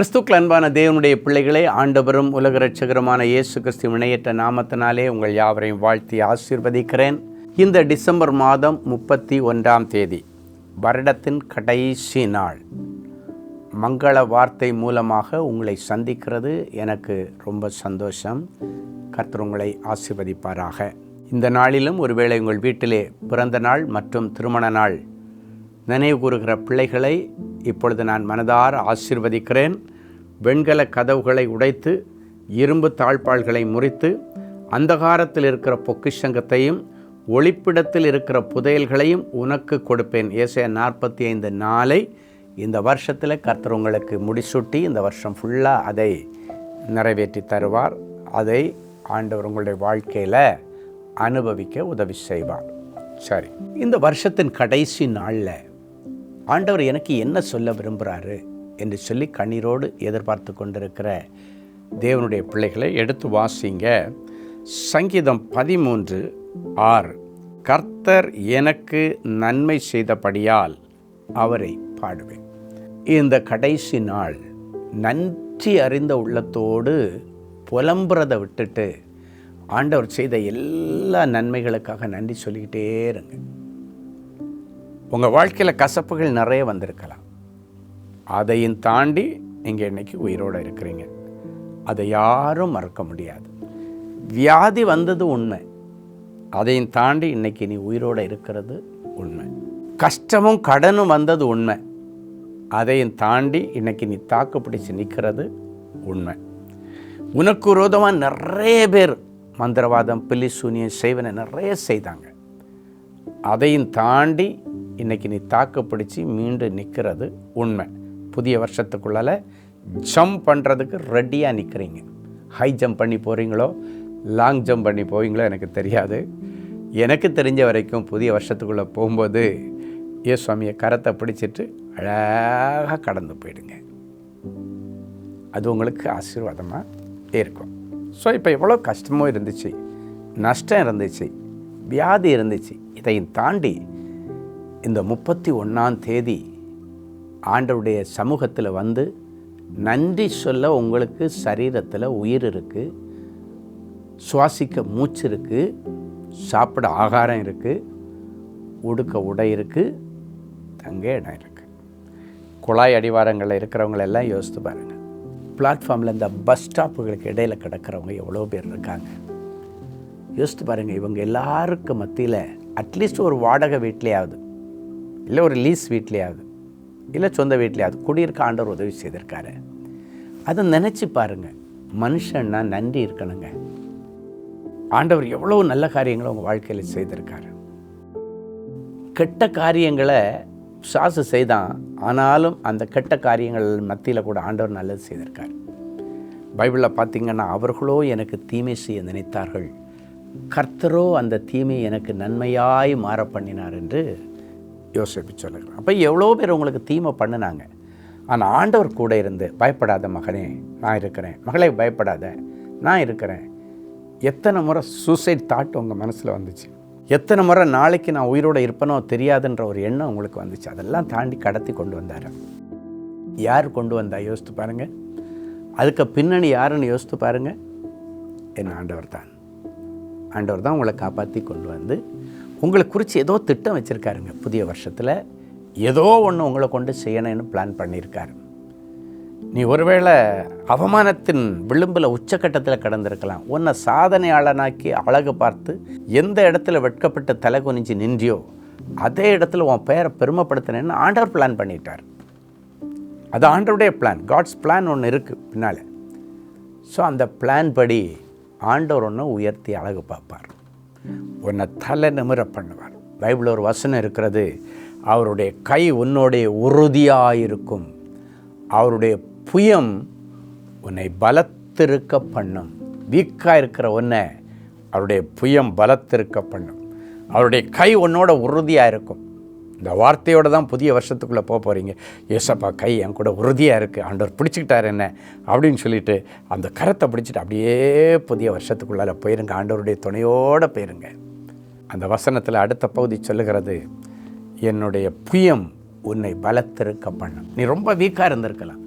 கிறிஸ்துக்கள் அன்பான தேவனுடைய பிள்ளைகளே, ஆண்டவரும் உலக இரட்சகருமான இயேசு கிறிஸ்து இணையற்ற நாமத்தினாலே உங்கள் யாவரையும் வாழ்த்தி ஆசீர்வதிக்கிறேன். இந்த டிசம்பர் மாதம் 31ஆம் தேதி, வருடத்தின் கடைசி நாள், மங்கள வார்த்தை மூலமாக உங்களை சந்திக்கிறது எனக்கு ரொம்ப சந்தோஷம். கர்த்தர் உங்களை ஆசீர்வதிப்பாராக. இந்த நாளிலும் ஒருவேளை உங்கள் வீட்டிலே பிறந்த நாள் மற்றும் திருமண நாள் நினைவு கூறுகிற பிள்ளைகளை இப்பொழுது நான் மனதார ஆசீர்வதிக்கிறேன். வெண்கல கதவுகளை உடைத்து இரும்பு தாழ்பாள்களை முறித்து அந்தகாரத்தில் இருக்கிற பொக்கிஷங்கத்தையும் ஒளிப்பிடத்தில் இருக்கிற புதையல்களையும் உனக்கு கொடுப்பேன். ஏசாயா 45:4 இந்த வருஷத்தில் கர்த்தர் உங்களுக்கு முடிசூட்டி இந்த வருஷம் ஃபுல்லாக அதை நிறைவேற்றி தருவார். அதை ஆண்டவர் உங்களுடைய வாழ்க்கையில் அனுபவிக்க உதவி செய்வார். சரி, இந்த வருஷத்தின் கடைசி நாளில் ஆண்டவர் எனக்கு என்ன சொல்ல விரும்புகிறாரு என்று சொல்லி கண்ணீரோடு எதிர்பார்த்து கொண்டிருக்கிற தேவனுடைய பிள்ளைகளை எடுத்து வாசிங்க. சங்கீதம் 13:6, கர்த்தர் எனக்கு நன்மை செய்தபடியால் அவரை பாடுவேன். இந்த கடைசி நாள் நன்றி அறிந்த உள்ளத்தோடு புலம்புறதை விட்டுட்டு ஆண்டவர் செய்த எல்லா நன்மைகளுக்காக நன்றி சொல்லிக்கிட்டே இருங்க. உங்கள் வாழ்க்கையில் கசப்புகள் நிறைய வந்திருக்கலாம். அதையும் தாண்டி நீங்கள் இன்றைக்கி உயிரோடு இருக்கிறீங்க. அதை யாரும் மறக்க முடியாது. வியாதி வந்தது உண்மை, அதையும் தாண்டி இன்றைக்கி நீ உயிரோடு இருக்கிறது உண்மை. கஷ்டமும் கடனும் வந்தது உண்மை, அதையும் தாண்டி இன்றைக்கி நீ தாக்கு பிடிச்சி நிற்கிறது உண்மை. உனக்கு விரோதமாக நிறைய பேர் மந்திரவாதம் பில்லி சூனியம் செய்வனை நிறைய செய்தாங்க. அதையும் தாண்டி இன்றைக்கி நீ தாக்கு பிடிச்சி மீண்டு நிற்கிறது உண்மை. புதிய வருஷத்துக்குள்ளால் ஜம்ப் பண்ணுறதுக்கு ரெடியாக நிற்கிறீங்க. ஹை ஜம்ப் பண்ணி போகிறீங்களோ லாங் ஜம்ப் பண்ணி போவீங்களோ எனக்கு தெரியாது. எனக்கு தெரிஞ்ச வரைக்கும் புதிய வருஷத்துக்குள்ளே போகும்போது சுவாமியை கரத்தை பிடிச்சிட்டு அழகாக கடந்து போயிடுங்க. அது உங்களுக்கு ஆசீர்வாதமாக இருக்கும். ஸோ இப்போ எவ்வளோ கஷ்டமும் இருந்துச்சு, நஷ்டம் இருந்துச்சு, வியாதி இருந்துச்சு, இதையும் தாண்டி இந்த 31ஆம் தேதி ஆண்டவருடைய சமூகத்தில் வந்து நன்றி சொல்ல உங்களுக்கு சரீரத்தில் உயிர் இருக்குது, சுவாசிக்க மூச்சு இருக்குது, சாப்பிட ஆகாரம் இருக்குது, உடுக்க உடை இருக்குது, தங்க இடம் இருக்குது. குழாய் அடிவாரங்களில் இருக்கிறவங்களெல்லாம் யோசித்து பாருங்கள். பிளாட்ஃபார்மில் இந்த பஸ் ஸ்டாப்புகளுக்கு இடையில் கிடக்கிறவங்க எவ்வளோ பேர் இருக்காங்க. யோசித்து பாருங்கள். இவங்க எல்லாருக்கும் மத்தியில் அட்லீஸ்ட் ஒரு வாடகை வீட்லேயாவது, இல்லை ஒரு லீஸ் வீட்லேயாவது, இல்லை சொந்த வீட்லேயாவது குடியிருக்க ஆண்டவர் உதவி செய்திருக்காரு. அதை நினச்சி பாருங்கள். மனுஷன்னா நன்றி இருக்கணுங்க. ஆண்டவர் எவ்வளோ நல்ல காரியங்களை உங்கள் வாழ்க்கையில் செய்திருக்காரு. கெட்ட காரியங்களை சாசு செய்தான், ஆனாலும் அந்த கெட்ட காரியங்கள் மத்தியில் கூட ஆண்டவர் நல்லது செய்திருக்கார். பைபிளில் பார்த்திங்கன்னா, அவர்களோ எனக்கு தீமை செய்ய நினைத்தார்கள், கர்த்தரோ அந்த தீமையை எனக்கு நன்மையாய் மாற பண்ணினார் என்று யோசிப்பு சொல்லுகிறேன். அப்போ எவ்வளோ பேர் உங்களுக்கு தீமை பண்ணினாங்க, ஆனால் ஆண்டவர் கூட இருந்து பயப்படாத மகனே நான் இருக்கிறேன், மகளே பயப்படாத நான் இருக்கிறேன். எத்தனை முறை சூசைட் தாட் உங்கள் மனசில் வந்துச்சு, எத்தனை முறை நாளைக்கு நான் உயிரோடு இருப்பனோ தெரியாதுன்ற ஒரு எண்ணம் உங்களுக்கு வந்துச்சு. அதெல்லாம் தாண்டி கடத்தி கொண்டு வந்தார். யார் கொண்டு வந்தா யோசித்து பாருங்கள். அதுக்கு பின்னணி யாருன்னு யோசித்து பாருங்கள். என் ஆண்டவர் தான். ஆண்டவர் தான் உங்களை காப்பாற்றி கொண்டு வந்து உங்களை குறித்து ஏதோ திட்டம் வச்சுருக்காருங்க. புதிய வருஷத்தில் ஏதோ ஒன்று உங்களை கொண்டு செய்யணும்னு பிளான் பண்ணியிருக்காரு. நீ ஒருவேளை அவமானத்தின் விளிம்பில் உச்சக்கட்டத்தில் கடந்திருக்கலாம். உன்னை சாதனையாளனாக்கி அழகு பார்த்து எந்த இடத்துல வெட்கப்பட்டு தலை குனிஞ்சு நின்றியோ அதே இடத்துல உன் பெயரை பெருமைப்படுத்தினேன்னு ஆண்டவர் பிளான் பண்ணிட்டார். அது ஆண்டவருடைய பிளான். காட்ஸ் பிளான் ஒன்று இருக்குது பின்னால். ஸோ அந்த பிளான் படி ஆண்டவர் ஒன்று உயர்த்தி அழகு பார்ப்பார், உன்னை தலை நிமிர பண்ணுவார். பைபிளில் ஒரு வசனம் இருக்கிறது, அவருடைய கை உன்னோடைய உறுதியாயிருக்கும், அவருடைய புயம் உன்னை பலத்திருக்க பண்ணும். வீக்காக இருக்கிற உன்னை அவருடைய புயம் பலத்திருக்க பண்ணும். அவருடைய கை உன்னோட உறுதியாக இருக்கும். இந்த வார்த்தையோடு தான் புதிய வருஷத்துக்குள்ளே போக போகிறீங்க. ஏசப்பா கை என் கூட உறுதியாக இருக்குது, ஆண்டவர் பிடிச்சிக்கிட்டார் என்ன அப்படின்னு சொல்லிட்டு அந்த கரத்தை பிடிச்சிட்டு அப்படியே புதிய வருஷத்துக்குள்ளால போயிருங்க. ஆண்டவருடைய துணையோடு போயிருங்க. அந்த வசனத்தில் அடுத்த பகுதி சொல்லுகிறது, என்னுடைய புயம் உன்னை பலத்திருக்க பண்ணும். நீ ரொம்ப வீக்காக இருந்திருக்கலாம்,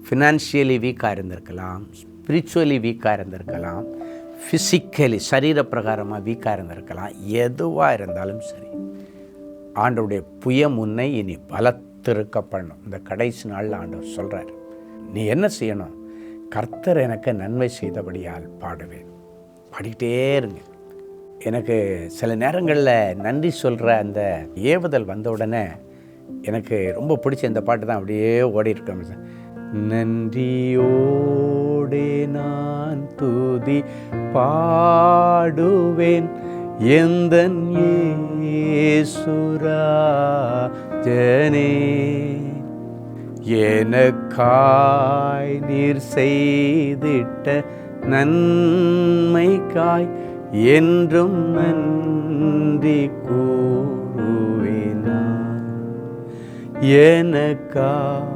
ஃபினான்ஷியலி வீக்காக இருந்திருக்கலாம், ஸ்பிரிச்சுவலி வீக்காக இருந்திருக்கலாம், ஃபிசிக்கலி சரீர பிரகாரமாக வீக்காக இருந்திருக்கலாம். எதுவாக இருந்தாலும் சரி, ஆண்டவருடைய புயம் உன்னை இனி பலத்திருக்க பண்ணணும். இந்த கடைசி நாளில் ஆண்டவர் சொல்கிறார், நீ என்ன செய்யணும்? கர்த்தர் எனக்கு நன்மை செய்தபடியால் பாடுவேன். பாடிக்கிட்டே இருங்க. எனக்கு சில நேரங்களில் நன்றி சொல்கிற அந்த ஏவுதல் வந்த உடனே எனக்கு ரொம்ப பிடிச்ச இந்த பாட்டு தான் அப்படியே ஓடி இருக்கேன். நன்றியோடே நான் துதி பாடுவேன் எந்தன் இயேசுராஜனே, எனக்காய் நீர் செய்திட்ட நன்மைக்காய் என்றும் நன்றி கூறுவேன். எனக்காய்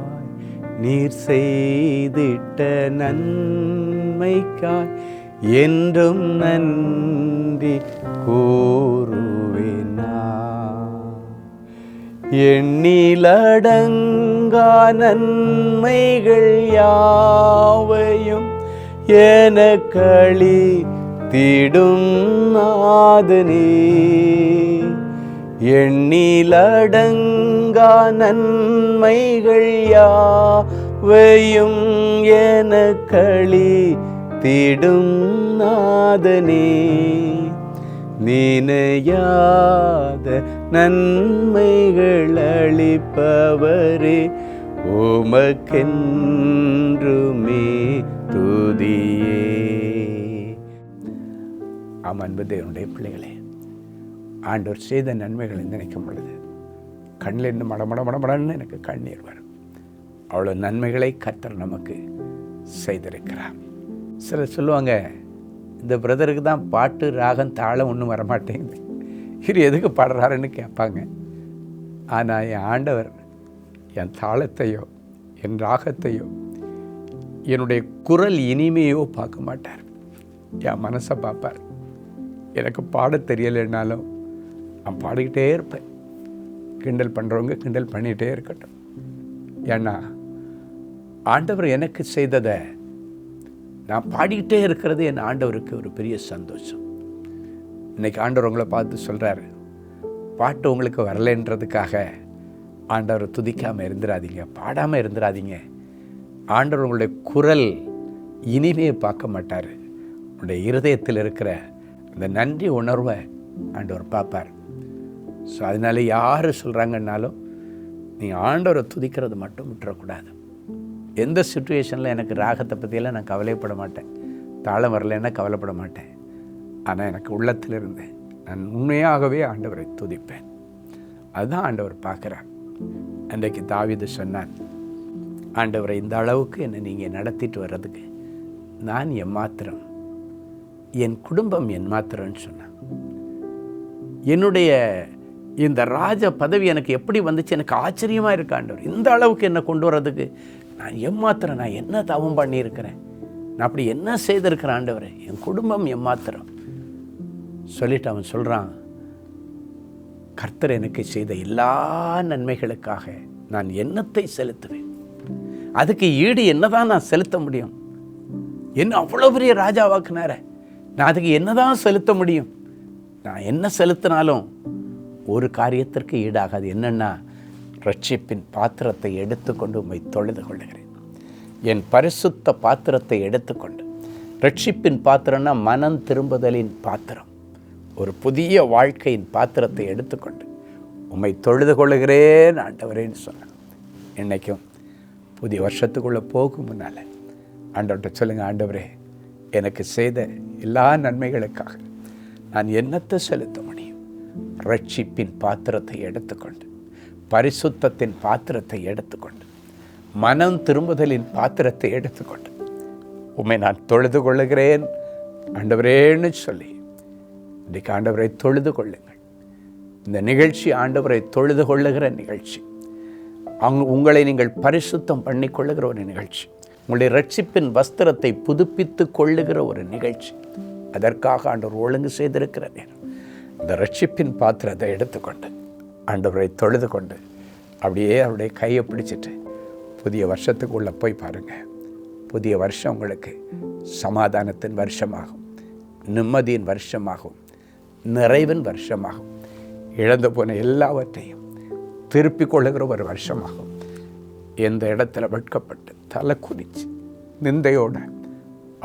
நீர் செய்திட்ட நன்மைக்காய் என்றும் நன்றி கூறுவேன். எண்ணிலடங்கா நன்மைகள் யாவையும் எனக்களி திடும் நாதனே, எண்ணிலடங்கா நன்மைகள் யாவையும் எனக்களி திடும் நாதனே, நினையாத நன்மைகள் அளிப்பவரே, உமக்கென்றுமே துதியே. அன்பு தேவனுடைய பிள்ளைகளே, ஆண்டவர் செய்த நன்மைகளை நினைக்கும் பொழுது கண்ணில் இருந்து மடமடன்னு எனக்கு கண்ணீர் வரும். அவ்வளோ நன்மைகளை கர்த்தர் நமக்கு செய்திருக்கிறார். சிலர் சொல்லுவாங்க, இந்த பிரதருக்கு தான் பாட்டு ராகம் தாளம் ஒன்றும் வரமாட்டேங்குது, இது எதுக்கு பாடுறாருன்னு கேட்பாங்க. ஆனால் என் ஆண்டவர் என் தாளத்தையோ என் ராகத்தையோ என்னுடைய குரல் இனிமையோ பார்க்க மாட்டார், என் மனசை பார்ப்பார். எனக்கு பாட தெரியலைன்னாலும் நான் பாடிக்கிட்டே இருப்பேன். கிண்டல் பண்ணுறவங்க கிண்டல் பண்ணிகிட்டே இருக்கட்டும். ஏன்னா ஆண்டவர் எனக்கு செய்ததை நான் பாடிக்கிட்டே இருக்கிறது என் ஆண்டவருக்கு ஒரு பெரிய சந்தோஷம். இன்றைக்கி ஆண்டவர் உங்களை பார்த்து சொல்கிறாரு, பாட்டு உங்களுக்கு வரலைன்றதுக்காக ஆண்டவர் துதிக்காமல் இருந்துடாதீங்க, பாடாமல் இருந்துடாதீங்க. ஆண்டவர் உங்களுடைய குரல் இனிமையை பார்க்க மாட்டார், உங்களுடைய இருதயத்தில் இருக்கிற அந்த நன்றி உணர்வை ஆண்டவர் பார்ப்பார். ஸோ அதனால யார் சொல்கிறாங்கன்னாலும் நீங்கள் ஆண்டவரை துதிக்கிறது மட்டும் விட்டுறக்கூடாது. எந்த சுச்சுவேஷனில் எனக்கு ராகத்தை பற்றியெல்லாம் நான் கவலைப்பட மாட்டேன், தாளம் வரலைன்னா கவலைப்பட மாட்டேன். ஆனால் எனக்கு உள்ளத்தில் இருந்தேன் நான் உண்மையாகவே ஆண்டவரை துதிப்பேன். அதுதான் ஆண்டவர் பார்க்குறார். அன்றைக்கு தாவீது சொன்னான், ஆண்டவரை இந்த அளவுக்கு என்னை நீங்கள் நடத்திட்டு வர்றதுக்கு நான் எம்மாத்திரம், என் குடும்பம் என்மாத்திரம்னு சொன்னான். என்னுடைய இந்த ராஜ பதவி எனக்கு எப்படி வந்துச்சு, எனக்கு ஆச்சரியமாக இருக்கு ஆண்டவர். இந்த அளவுக்கு என்னை கொண்டு வர்றதுக்கு நான் எம்மாத்திரம், நான் என்ன தவம் பண்ணியிருக்கிறேன், நான் அப்படி என்ன செய்திருக்கிறேன் ஆண்டவரே, என் குடும்பம் எம்மாத்திரம் சொல்லிட்டு அவன் சொல்கிறான், கர்த்தர் எனக்கு செய்த எல்லா நன்மைகளுக்காக நான் என்னத்தை செலுத்துவேன், அதுக்கு ஈடு என்னதான் நான் செலுத்த முடியும், என்ன அவ்வளோ பெரிய ராஜாவாக்குனார, நான் அதுக்கு என்னதான் செலுத்த முடியும், நான் என்ன செலுத்தினாலும் ஒரு காரியத்திற்கு ஈடாகாது. என்னென்னா, ரட்சிப்பின் பாத்திரத்தை எடுத்துக்கொண்டு உம்மை தொழுது கொள்ளுகிறேன். என் பரிசுத்த பாத்திரத்தை எடுத்துக்கொண்டு, ரட்சிப்பின் பாத்திரம்னா மனம் திரும்புதலின் பாத்திரம், ஒரு புதிய வாழ்க்கையின் பாத்திரத்தை எடுத்துக்கொண்டு உம்மை தொழுது கொள்ளுகிறேன் ஆண்டவரேன்னு சொன்னேன். இன்றைக்கும் புதிய வருஷத்துக்குள்ளே போகும் முன்னால் ஆண்டவர்கிட்ட சொல்லுங்கள், ஆண்டவரே எனக்கு செய்த எல்லா நன்மைகளுக்காக நான் என்னத்தை செலுத்த முடியும்? ரட்சிப்பின் பாத்திரத்தை எடுத்துக்கொண்டு, பரிசுத்தத்தின் பாத்திரத்தை எடுத்துக்கொண்டு, மனம் திரும்புதலின் பாத்திரத்தை எடுத்துக்கொண்டு உம்மை நான் தொழுது கொள்ளுகிறேன் ஆண்டவரேன்னு சொல்லி இன்றைக்கு ஆண்டவரை தொழுது கொள்ளுங்கள். இந்த நிகழ்ச்சி ஆண்டவரை தொழுது கொள்ளுகிற நிகழ்ச்சி, உங்களை நீங்கள் பரிசுத்தம் பண்ணி கொள்ளுகிற ஒரு நிகழ்ச்சி, உங்களுடைய ரட்சிப்பின் வஸ்திரத்தை புதுப்பித்து கொள்ளுகிற ஒரு நிகழ்ச்சி. அதற்காக ஆண்டவர் ஒழுங்கு செய்திருக்கிற நேரம். இந்த ரட்சிப்பின் பாத்திரத்தை எடுத்துக்கொண்டு ஆண்டவரை தொழுது கொண்டு அப்படியே அவருடைய கையை பிடிச்சிட்டு புதிய வருஷத்துக்குள்ளே போய் பாருங்கள். புதிய வருஷம் உங்களுக்கு சமாதானத்தின் வருஷமாகும், நிம்மதியின் வருஷமாகும், நிறைவின் வருஷமாகும், இழந்து போன எல்லாவற்றையும் திருப்பிக் கொள்ளுகிற ஒரு வருஷமாகும். எந்த இடத்துல வெட்கப்பட்டு தலை குதிச்சு நிந்தையோட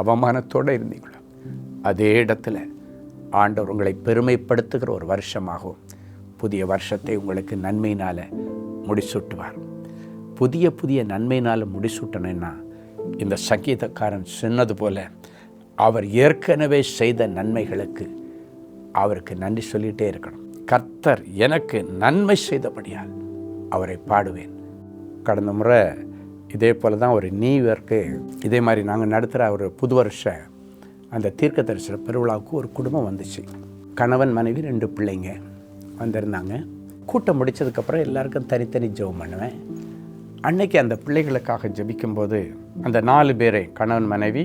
அவமானத்தோடு இருந்தீங்களோ அதே இடத்துல ஆண்டவர் உங்களை பெருமைப்படுத்துகிற ஒரு வருஷமாகும். புதிய வருஷத்தை உங்களுக்கு நன்மையினால் முடிசூட்டுவார். புதிய புதிய நன்மையினால் முடிசூட்டணுன்னா இந்த சங்கீதக்காரன் சொன்னது போல அவர் ஏற்கனவே செய்த நன்மைகளுக்கு அவருக்கு நன்றி சொல்லிகிட்டே இருக்கணும். கர்த்தர் எனக்கு நன்மை செய்தபடியால் அவரை பாடுவேன். கடந்த முறை இதே போல் தான் ஒரு நியூ இயர்க்கு இதே மாதிரி நாங்கள் நடத்துகிற ஒரு புது வருஷ அந்த தீர்க்க தரிசன பெருவிழாவுக்கு ஒரு குடும்பம் வந்துச்சு. கணவன் மனைவி 2 பிள்ளைங்க வந்திருந்தாங்க. கூட்டம் முடித்ததுக்கப்புறம் எல்லாருக்கும் தனித்தனி ஜெபம் பண்ணுவேன். அன்னைக்கு அந்த பிள்ளைகளுக்காக ஜெபிக்கும்போது அந்த 4 பேரை, கணவன் மனைவி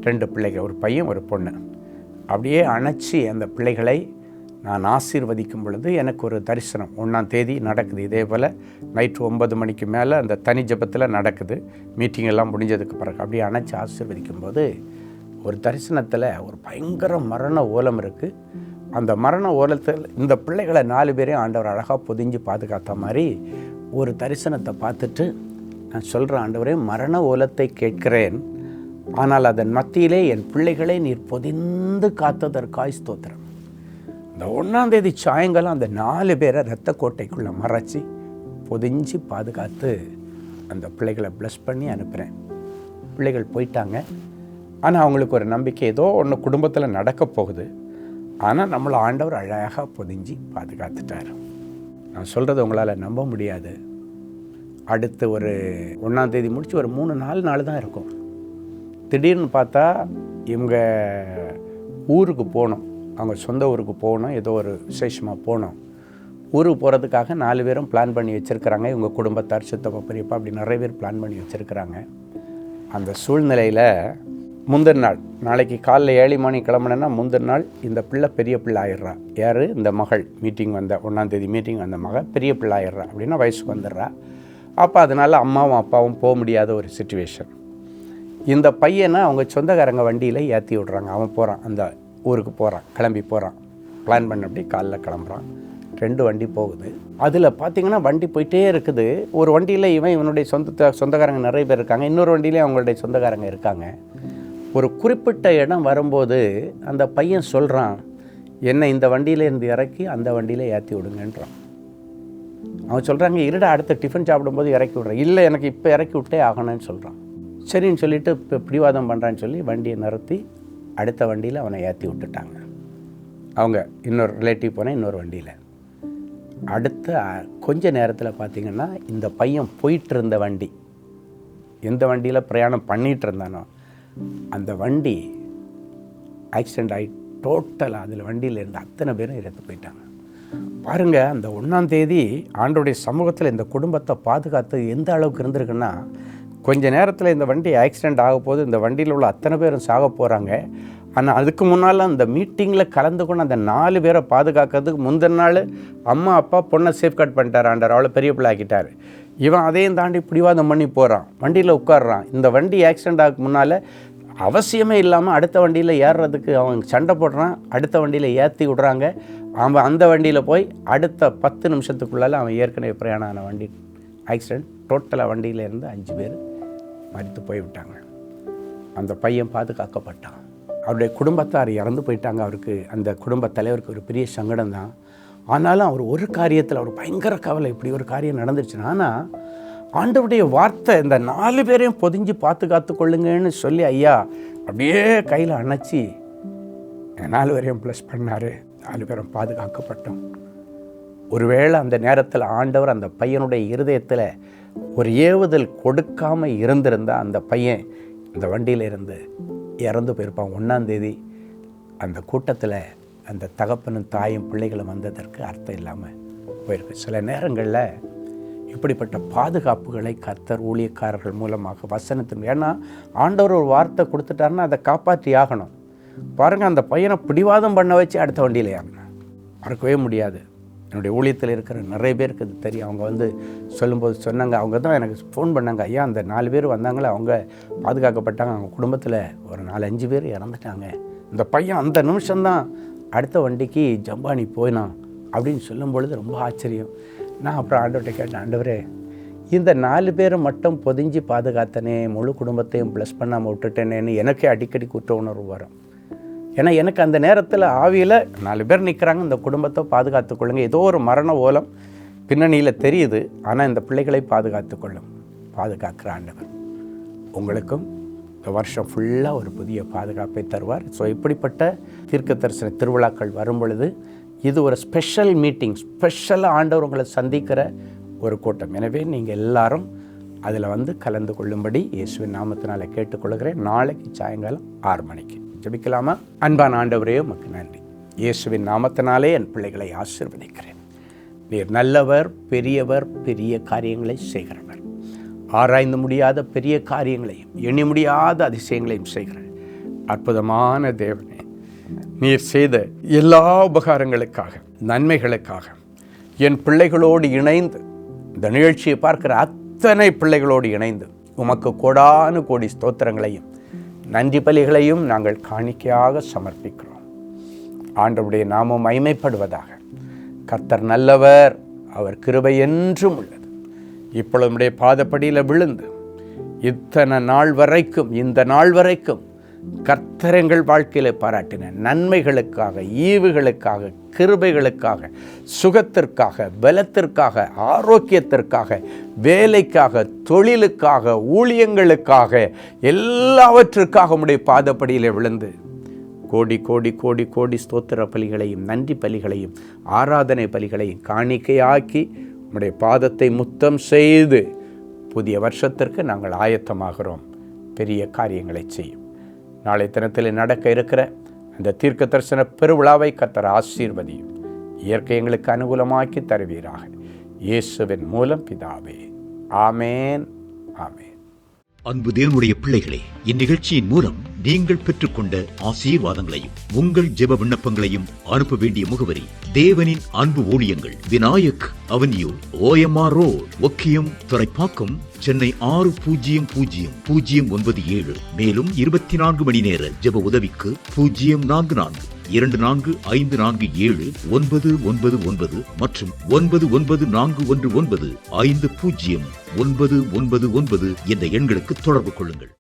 2 பிள்ளைகள், ஒரு பையன் ஒரு பொண்ணு, அப்படியே அணைச்சி அந்த பிள்ளைகளை நான் ஆசீர்வதிக்கும் பொழுது எனக்கு ஒரு தரிசனம் 1ஆம் தேதி நடக்குது. இதே போல் நைட்டு 9 மணிக்கு மேலே அந்த தனி ஜெபத்தில் நடக்குது. மீட்டிங் எல்லாம் முடிஞ்சதுக்கு பிறகு அப்படியே அணைச்சி ஆசீர்வதிக்கும் போது ஒரு தரிசனத்தில் ஒரு பயங்கர மரண ஓலம் இருக்குது. அந்த மரண ஓலத்தில் இந்த பிள்ளைகளை 4 பேரையும் ஆண்டவர் அழகாக பொதிஞ்சு பாதுகாத்த மாதிரி ஒரு தரிசனத்தை பார்த்துட்டு நான் சொல்கிறேன், ஆண்டவரே மரண ஓலத்தை கேட்கிறேன், ஆனால் அதன் மத்தியிலே என் பிள்ளைகளை நீர் பொதிந்து காத்ததற்காய் ஸ்தோத்திரம். இந்த 1ஆம் தேதி சாயங்காலம் அந்த 4 பேரை இரத்த கோட்டைக்குள்ளே மறைச்சி பொதிஞ்சு பாதுகாத்து அந்த பிள்ளைகளை ப்ளஸ் பண்ணி அனுப்புகிறேன். பிள்ளைகள் போயிட்டாங்க. ஆனால் அவங்களுக்கு ஒரு நம்பிக்கை, ஏதோ ஒன்று குடும்பத்தில் நடக்க போகுது, ஆனால் நம்மளை ஆண்டவர் அழகாக பொதிஞ்சு பாதுகாத்துட்டார். நான் சொல்கிறது உங்களால் நம்ப முடியாது. அடுத்து ஒரு 1ஆம் தேதி முடித்து ஒரு 3-4 நாள் தான் இருக்கும். திடீர்னு பார்த்தா இவங்க ஊருக்கு போகணும், அவங்க சொந்த ஊருக்கு போகணும், ஏதோ ஒரு விசேஷமாக போகணும். ஊருக்கு போகிறதுக்காக 4 பேரும் பிளான் பண்ணி வச்சுருக்கிறாங்க. இவங்க குடும்பத்தார், சித்தப்பா, பெரியப்பா, அப்படி நிறைய பேர் பிளான் பண்ணி வச்சுருக்கிறாங்க. அந்த சூழ்நிலையில் முந்தின நாள், நாளைக்கு காலைல 7 மணி கிளம்புனேன்னா முந்தின நாள் இந்த பிள்ளை பெரிய பிள்ளை ஆயிடுறா. யார்? இந்த மகள். மீட்டிங் வந்த 1ஆம் தேதி மீட்டிங் வந்த மகள் பெரிய பிள்ளை ஆயிடுறா, அப்படின்னா வயசுக்கு வந்துடுறா. அப்போ அதனால் அம்மாவும் அப்பாவும் போக முடியாத ஒரு சிச்சுவேஷன். இந்த பையனை அவங்க சொந்தக்காரங்க வண்டியில் ஏற்றி விட்றாங்க. அவன் போகிறான், அந்த ஊருக்கு போகிறான், கிளம்பி போகிறான். பிளான் பண்ணபடி காலைல கிளம்புறான். 2 வண்டி போகுது. அதில் பார்த்திங்கன்னா வண்டி போயிட்டே இருக்குது. ஒரு வண்டியில் இவனுடைய சொந்தக்காரங்க நிறைய பேர் இருக்காங்க, இன்னொரு வண்டியிலே அவங்களுடைய சொந்தக்காரங்க இருக்காங்க. ஒரு குறிப்பிட்ட இடம் வரும்போது அந்த பையன் சொல்கிறான், என்னை இந்த வண்டியில் இருந்து இறக்கி அந்த வண்டியில் ஏற்றி விடுங்கன்றான். அவன் சொல்கிறாங்க, இருடா அடுத்த டிஃபன் சாப்பிடும்போது இறக்கி விட்றேன். இல்லை, எனக்கு இப்போ இறக்கி விட்டே ஆகணும்னு சொல்கிறான். சரின்னு சொல்லிவிட்டு இப்போ பிடிவாதம் பண்ணுறான்னு சொல்லி வண்டியை நிறுத்தி அடுத்த வண்டியில் அவனை ஏற்றி விட்டுட்டாங்க. அவங்க இன்னொரு ரிலேட்டிவ் போனால் இன்னொரு வண்டியில். அடுத்த கொஞ்ச நேரத்தில் பார்த்திங்கன்னா இந்த பையன் போயிட்டு இருந்த வண்டி, எந்த வண்டியில் பிரயாணம் பண்ணிகிட்டு இருந்தானோ அந்த வண்டி ஆக்சிடெண்ட் ஆகி டோட்டலாக அதில் வண்டியில் இருந்த அத்தனை பேரும் இறந்து போயிட்டாங்க. பாருங்கள், அந்த 1ஆம் தேதி ஆண்டோடைய சமூகத்தில் இந்த குடும்பத்தை பாதுகாத்து எந்த அளவுக்கு இருந்திருக்குன்னா, கொஞ்ச நேரத்தில் இந்த வண்டி ஆக்சிடெண்ட் ஆக போது இந்த வண்டியில் உள்ள அத்தனை பேரும் சாக போகிறாங்க. ஆனால் அதுக்கு முன்னால் அந்த மீட்டிங்கில் கலந்து கொண்டு அந்த 4 பேரை பாதுகாக்கிறதுக்கு முந்தின நாள் அம்மா அப்பா பொண்ணை சேஃப்கார்ட் பண்ணிட்டார் ஆண்டவர், அவளை பெரிய பிள்ளை ஆக்கிட்டார். இவன் அதையும் தாண்டி பிடிவாதம் பண்ணி போகிறான், வண்டியில் உட்காடுறான். இந்த வண்டி ஆக்சிடெண்ட் ஆக முன்னால் அவசியமே இல்லாமல் அடுத்த வண்டியில் ஏறுறதுக்கு அவன் சண்டை போடுறான். அடுத்த வண்டியில் ஏற்றி விடுறாங்க. அவன் அந்த வண்டியில் போய் அடுத்த 10 நிமிஷத்துக்குள்ளால் அவன் ஏற்கனவே பிரயாணம் ஆன வண்டி ஆக்சிடெண்ட். டோட்டலாக வண்டியில் இருந்து 5 பேர் மரித்து போய்விட்டாங்க. அந்த பையன் பாதுகாக்கப்பட்டான். அவருடைய குடும்பத்தார் இறந்து போயிட்டாங்க. அவருக்கு, அந்த குடும்ப தலைவருக்கு ஒரு பெரிய சங்கடம் தான். ஆனாலும் அவர் ஒரு காரியத்தில் அவர் பயங்கர கவலை, இப்படி ஒரு காரியம் நடந்துருச்சுன்னா. ஆனால் ஆண்டவருடைய வார்த்தை இந்த 4 பேரையும் பொதிஞ்சு பாதுகாத்து கொள்ளுங்கன்னு சொல்லி ஐயா அப்படியே கையில் அணைச்சி 4 பேரையும் ப்ளஸ் பண்ணார். 4 பேரும் பாதுகாக்கப்பட்டோம். ஒருவேளை அந்த நேரத்தில் ஆண்டவர் அந்த பையனுடைய இருதயத்தில் ஒரு ஏவுதல் கொடுக்காமல் இருந்திருந்தால் அந்த பையன் இந்த வண்டியில் இருந்து இறந்து போயிருப்பான். 1ஆம் தேதி அந்த கூட்டத்தில் அந்த தகப்பனும் தாயும் பிள்ளைகளும் வந்ததற்கு அர்த்தம் இல்லாமல் போயிருக்கு. சில நேரங்களில் இப்படிப்பட்ட பாதுகாப்புகளை கர்த்தர் ஊழியக்காரர்கள் மூலமாக வசனத்தின், ஏன்னா ஆண்டவர் ஒரு வார்த்தை கொடுத்துட்டாருன்னா அதை காப்பாற்றி ஆகணும். பாருங்கள், அந்த பையனை பிடிவாதம் பண்ண வச்சு அடுத்த வண்டியில் ஏறினான். மறக்கவே முடியாது. என்னுடைய ஊழியத்தில் இருக்கிற நிறைய பேருக்கு இது தெரியும். அவங்க சொல்லும்போது சொன்னாங்க, அவங்க தான் எனக்கு ஃபோன் பண்ணாங்க, ஐயா அந்த 4 பேர் வந்தாங்களே அவங்க பாதுகாக்கப்பட்டாங்க, அவங்க குடும்பத்தில் ஒரு 4-5 பேர் இறந்துட்டாங்க, இந்த பையன் அந்த நிமிஷம்தான் அடுத்த வண்டிக்கு ஜம்பானி போயினான் அப்படின்னு சொல்லும் பொழுது ரொம்ப ஆச்சரியம். நான் அப்புறம் ஆண்டவர்கிட்ட கேட்டேன், ஆண்டவரே இந்த 4 பேரை மட்டும் பொதிஞ்சு பாதுகாத்தனே, முழு குடும்பத்தையும் ப்ளஸ் பண்ணாமல் விட்டுட்டேனேன்னு எனக்கே அடிக்கடி குற்ற உணர்வு வரும். ஏன்னா எனக்கு அந்த நேரத்தில் ஆவியில் 4 பேர் நிற்கிறாங்க, இந்த குடும்பத்தை பாதுகாத்து கொள்ளுங்க, ஏதோ ஒரு மரண ஓலம் பின்னணியில் தெரியுது, ஆனால் இந்த பிள்ளைகளை பாதுகாத்து கொள்ளும். பாதுகாக்கிற ஆண்டவர் உங்களுக்கும் இந்த வருஷம் ஃபுல்லாக ஒரு புதிய பாதுகாப்பை தருவார். ஸோ இப்படிப்பட்ட தீர்க்க தரிசன திருவிழாக்கள் வரும் பொழுது இது ஒரு ஸ்பெஷல் மீட்டிங், ஸ்பெஷலாக ஆண்டவர் உங்களை சந்திக்கிற ஒரு கூட்டம். எனவே நீங்கள் எல்லாரும் அதில் கலந்து கொள்ளும்படி இயேசுவின் நாமத்தினால கேட்டுக்கொள்கிறேன். நாளைக்கு சாயங்காலம் 6 மணிக்கு ஜெபிக்கலாமா? அன்பான ஆண்டவரே உமக்கு நன்றி. இயேசுவின் நாமத்தினாலே என் பிள்ளைகளை ஆசீர்வதிக்கிறேன். நீர் நல்லவர், பெரியவர், பெரிய காரியங்களை செய்கிறவர், ஆராய்ந்து முடியாத பெரிய காரியங்களையும் எண்ணி முடியாத அதிசயங்களையும் செய்கிற அற்புதமான தேவனே, நீர் செய்த எல்லா உபகாரங்களுக்காக, நன்மைகளுக்காக என் பிள்ளைகளோடு இணைந்து இந்த நிகழ்ச்சியை பார்க்கிற அத்தனை பிள்ளைகளோடு இணைந்து உமக்கு கோடானு கோடி ஸ்தோத்திரங்களையும் நன்றி பலிகளையும் நாங்கள் காணிக்கையாக சமர்ப்பிக்கிறோம். ஆண்டவருடைய நாமம் மகிமைப்படுவதாக. கர்த்தர் நல்லவர், அவர் கிருபை என்றும் உள்ளது. இப்பொழுது நம்முடைய பாதப்படியில் விழுந்து இத்தனை நாள் வரைக்கும், இந்த நாள் வரைக்கும் கர்த்தர் எங்கள் வாழ்க்கையில் பாராட்டின நன்மைகளுக்காக, ஈவுகளுக்காக, கிருபைகளுக்காக, சுகத்திற்காக, பலத்திற்காக, ஆரோக்கியத்திற்காக, வேலைக்காக, தொழிலுக்காக, ஊழியங்களுக்காக, எல்லாவற்றுக்காக உம்முடைய பாதப்படியில் விழுந்து கோடி கோடி கோடி கோடி ஸ்தோத்திர பலிகளையும் நன்றி பலிகளையும் ஆராதனை பலிகளையும் காணிக்கையாக்கி உம்முடைய பாதத்தை முத்தம் செய்து புதிய வருஷத்திற்கு நாங்கள் ஆயத்தமாகிறோம். பெரிய காரியங்களை செய்யும். நாளை தினத்தில் நடக்க இருக்கிற அந்த தீர்க்க தரிசன பெருவிழாவை கர்த்தர் ஆசீர்வதியும். இயற்கை எங்களுக்கு அனுகூலமாக்கி தருவீராக. இயேசுவின் மூலம் பிதாவே, ஆமேன், ஆமேன். அன்பு தேவனுடைய பிள்ளைகளே, இந்நிகழ்ச்சியின் மூலம் நீங்கள் பெற்றுக்கொண்ட ஆசீர்வாதங்களையும் உங்கள் ஜெப விண்ணப்பங்களையும் அனுப்ப வேண்டிய முகவரி: தேவனின் அன்பு ஊழியங்கள், Vinayak avenue, OMR road, Okkiyam, Thoraipakkam, Chennai 600097. மேலும் 24 மணி நேர ஜெப உதவிக்கு 044-24547-999 மற்றும் 9941950999 என்ற எண்களுக்கு தொடர்பு கொள்ளுங்கள்.